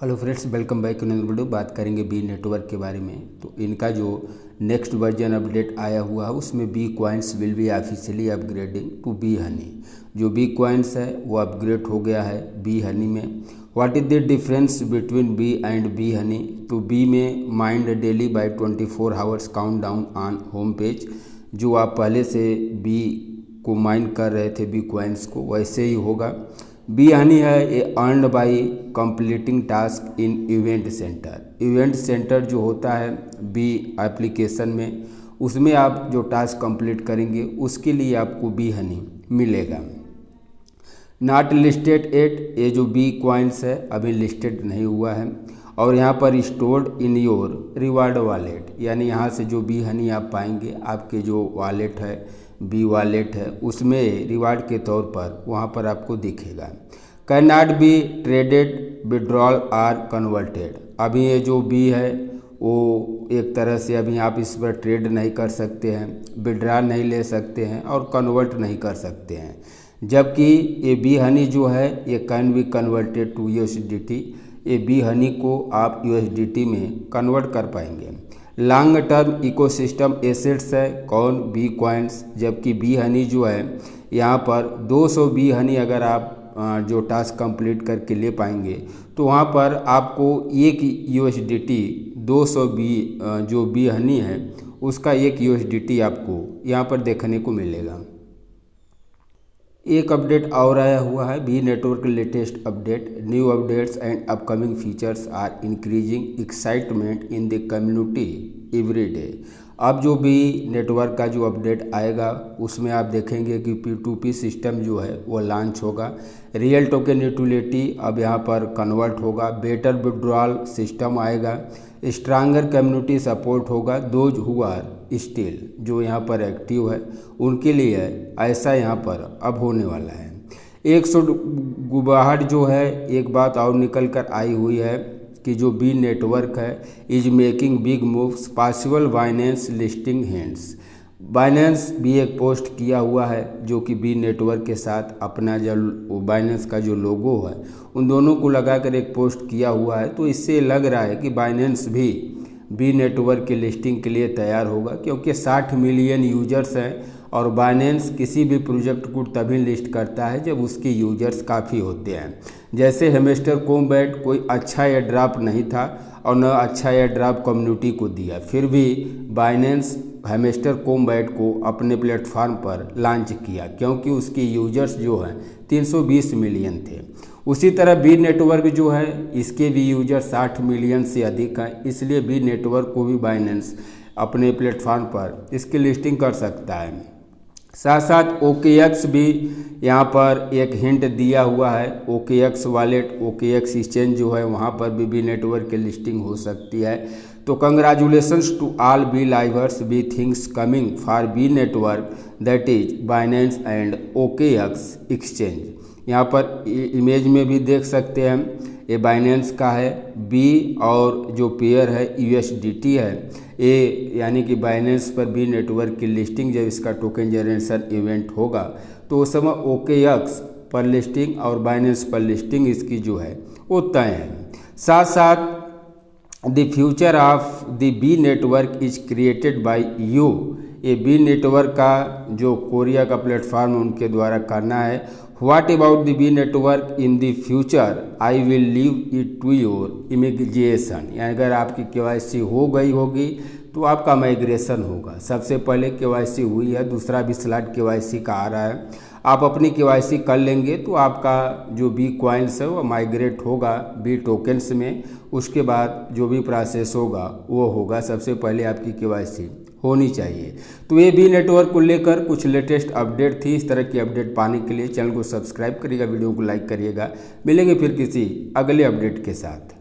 Hello friends, welcome back to another video. बात करेंगे B network के बारे में। तो इनका जो नेक्स्ट वर्जन अपडेट आया हुआ है उसमें B coins will be officially upgrading to B honey. जो बी कॉइन्स है वो अपग्रेड हो गया है बी हनी में। What is the difference between B and B honey? तो बी में mind daily by 24 hours count down on home page. जो आप पहले से बी को माइंड कर रहे थे बी कॉइन्स को, वैसे ही होगा। बी हनी है ये earned by completing task in event centre. Event centre जो होता है बी एप्लीकेशन में, उसमें आप जो टास्क कंप्लीट करेंगे उसके लिए आपको बी हनी मिलेगा। नॉट लिस्टेड एट, ये जो बी कॉइन्स है अभी लिस्टेड नहीं हुआ है। और यहाँ पर stored in your reward wallet, यानी यहाँ से जो बी हनी आप पाएंगे आपके जो वॉलेट है बी वॉलेट है उसमें रिवार्ड के तौर पर वहाँ पर आपको दिखेगा। Can not be traded, withdrawal are converted. अभी ये जो बी है वो एक तरह से अभी आप इस पर ट्रेड नहीं कर सकते हैं, विड्रॉ नहीं ले सकते हैं और कन्वर्ट नहीं कर सकते हैं। जबकि ये बी हनी जो है ये can be converted to USDT। ये बी हनी को आप USDT में कन्वर्ट कर पाएंगे। लॉन्ग टर्म इकोसिस्टम एसेट्स है कौन? B coins. जबकि बी हनी जो है यहाँ पर 200 बी हनी अगर आप जो टास्क कंप्लीट करके ले पाएंगे तो वहाँ पर आपको एक USDT 200 बी जो बी हनी है उसका एक USDT आपको यहाँ पर देखने को मिलेगा। एक अपडेट और आया हुआ है B network latest update. New updates and upcoming features are increasing excitement in the community every day. अब जो भी नेटवर्क का जो अपडेट आएगा उसमें आप देखेंगे कि P2P सिस्टम जो है वो लॉन्च होगा। रियल टोकन यूटिलिटी अब यहाँ पर कन्वर्ट होगा। बेटर विड्रॉल सिस्टम आएगा। स्ट्रांगर कम्युनिटी सपोर्ट होगा। दोज हु आर स्टिल, जो यहाँ पर एक्टिव है उनके लिए ऐसा यहाँ पर अब होने वाला है। 100 गुबाहट जो है एक बात और निकल कर आई हुई है कि जो बी नेटवर्क है is making big moves, possible Binance listing hands. Binance भी एक पोस्ट किया हुआ है जो कि बी नेटवर्क के साथ अपना जो बाइनेंस का जो लोगो है उन दोनों को लगाकर एक पोस्ट किया हुआ है। तो इससे लग रहा है कि बाइनेंस भी बी नेटवर्क के लिस्टिंग के लिए तैयार होगा, क्योंकि 60 मिलियन यूजर्स हैं और बाइनेंस किसी भी प्रोजेक्ट को तभी लिस्ट करता है जब उसके यूजर्स काफ़ी होते हैं। जैसे हैमस्टर कॉम्बैट कोई अच्छा एयर ड्रॉप नहीं था और न अच्छा एयर ड्रॉप कम्युनिटी को दिया, फिर भी बाइनेंस हैमस्टर कॉम्बैट को अपने प्लेटफॉर्म पर लॉन्च किया क्योंकि उसके यूजर्स जो हैं 320 मिलियन थे। उसी तरह बी नेटवर्क जो है इसके भी यूजर 60 मिलियन से अधिक हैं, इसलिए बी नेटवर्क को भी बाइनेंस अपने प्लेटफॉर्म पर इसकी लिस्टिंग कर सकता है। साथ साथ OKX भी यहाँ पर एक हिंट दिया हुआ है। OKX वॉलेट, OKX एक्सचेंज जो है वहाँ पर भी नेटवर्क की लिस्टिंग हो सकती है। तो congratulations to all believers, B things coming for B network that is Binance and OKX exchange. यहाँ पर इमेज में भी देख सकते हैं ये बाइनेंस का है बी और जो पेयर है USDT है ये, यानी कि बाइनेंस पर बी नेटवर्क की लिस्टिंग जब इसका टोकन जनरेशन इवेंट होगा तो उस समय OKX पर लिस्टिंग और बाइनेंस पर लिस्टिंग इसकी जो है वो तय है। साथ साथ the future of the B network is created by you. ये बी नेटवर्क का जो कोरिया का प्लेटफॉर्म उनके द्वारा करना है। What about the B network in the future, I will leave it to your immigration. यानी अगर आपकी KYC हो गई होगी तो आपका माइग्रेशन होगा। सबसे पहले KYC हुई है, दूसरा भी स्लॉट KYC का आ रहा है। आप अपनी KYC कर लेंगे तो आपका जो बी कॉइन्स है वो माइग्रेट होगा बी टोकन्स में। उसके बाद जो भी प्रोसेस होगा वो होगा, सबसे पहले आपकी KYC होनी चाहिए। तो ये बी नेटवर्क को लेकर कुछ लेटेस्ट अपडेट थी। इस तरह की अपडेट पाने के लिए चैनल को सब्सक्राइब करिएगा, वीडियो को लाइक करिएगा। मिलेंगे फिर किसी अगले अपडेट के साथ।